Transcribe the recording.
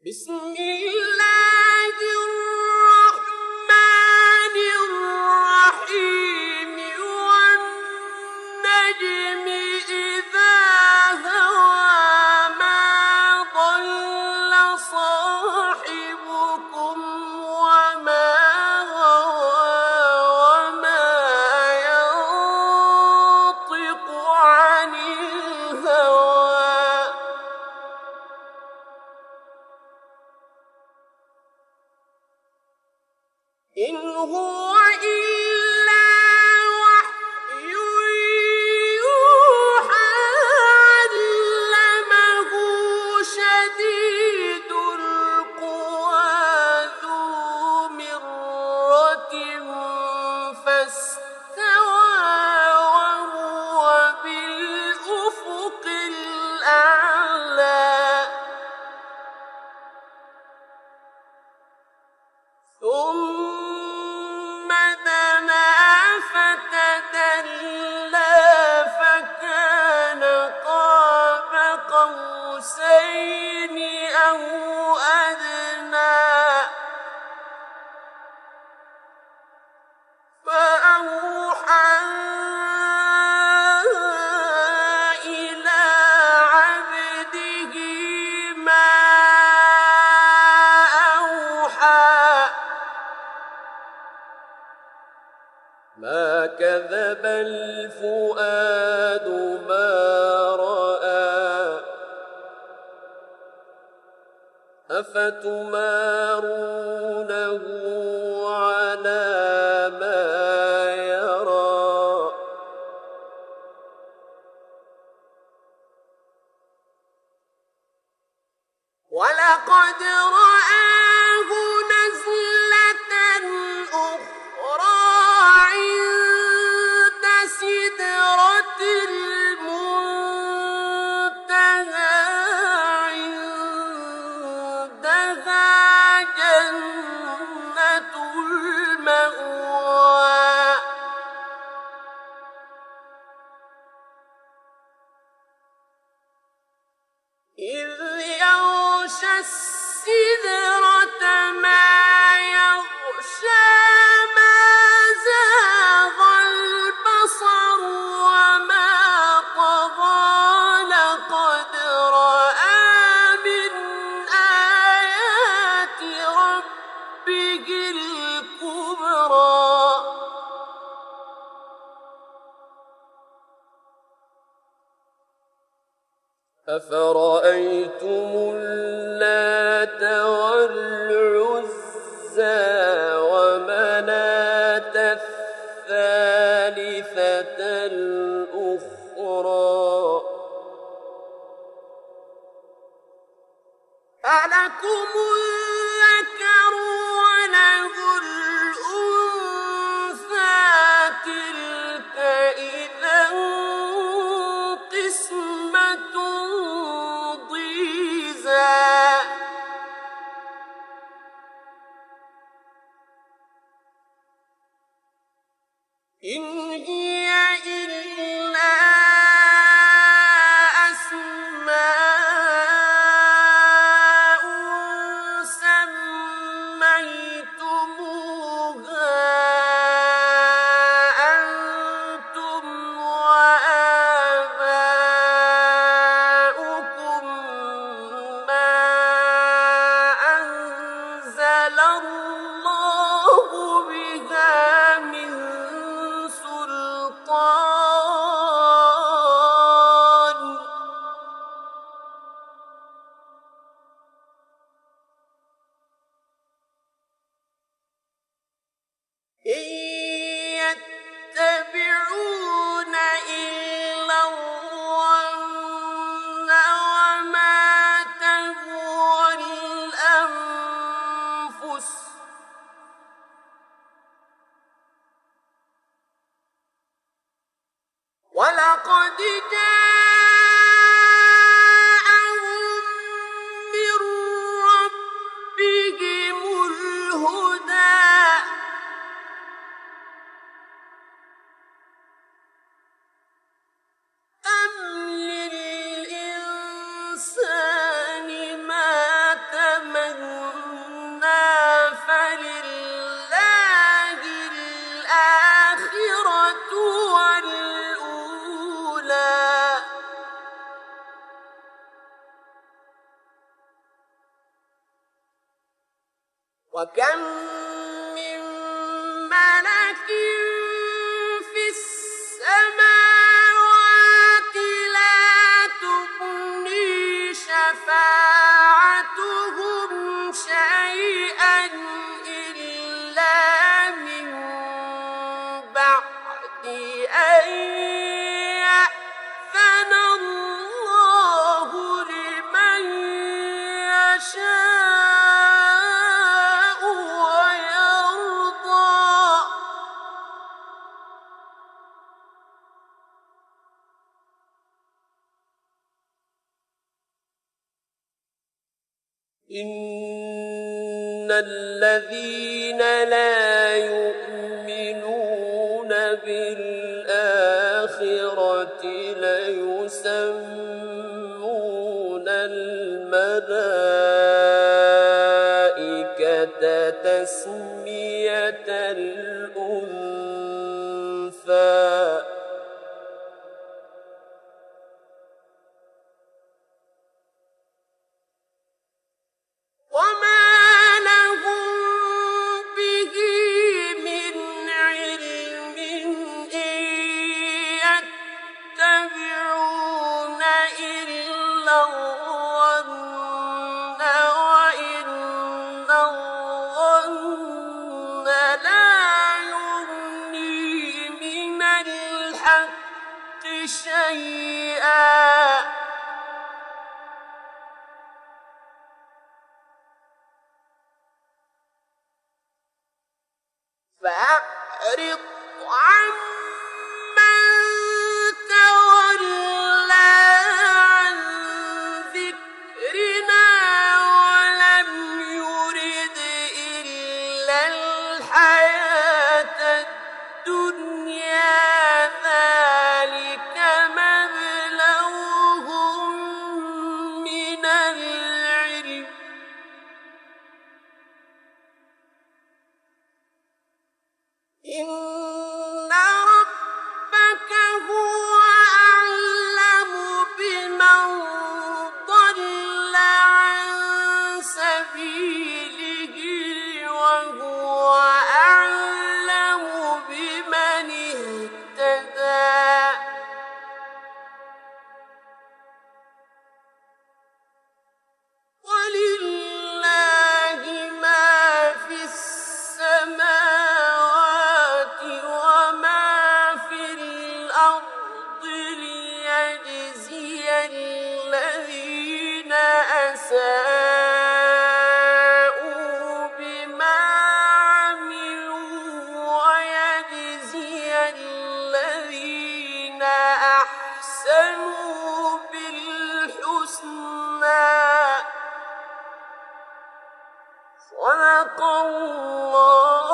بسم الله الرحمن الرحيم والنجم إذا هوى ما ضل صاحبكم وما غوى وما ينطق عن الهوى إن هو إلا وحي يوحى علمه شديد القوى ذو مرة فاستوى وهو بالأفق الأعلى ثم دنا فتدلى فكان قاب قوسين أو أدنى فأوحى إلى عبده ما أوحى ما كذب الفؤاد ما رأى أفتمارونه على ما يرى ولقد رآه نزلة أخرى عند سدرة المنتهى عندها جنة المأوى إذ يغشى السدرة ما يغشى ما زاغ البصر وما طغى لقد رأى من آيات ربه الكبرى أفرأيتم اللات والعزى ومناة الثالثة الأخرى ألكم الذكر وله الأنثى تلك إذا قسمة ضيزى إن هي إلا أسماء سميتموها أنتم وآباؤكم ما أنزل الله بها من سلطان إن يتبعون إلا الظن وما تهوى الأنفس ولقد جاءهم من ربهم الهدى أم للإنسان ما تمنى وكم من ملك في السماوات لا تغني شفاعتهم شيئا إلا من بعد أن يأذن الله لمن يشاء ويرضى. إن الذين لا يؤمنون بالآخرة ليسمون الملائكة تسمية الأنثى. وما لهم به من علم إن يتبعون إلا الظن وإن الظن لا يغني من الحق شيئا. فأعرض عمن تولى عن ذكرنا ولم يرد إلا الحياة الدنيا ذلك مبلغهم من العلم إن ربك هو أعلم بمن ضل عن سبيله وهو أعلم بمن اهتدى. ولله ما في السماوات وما في الأرض ليجزي الذين أساءوا بما عملوا ويجزي الذين أحسنوا بالحسنى. صدق الله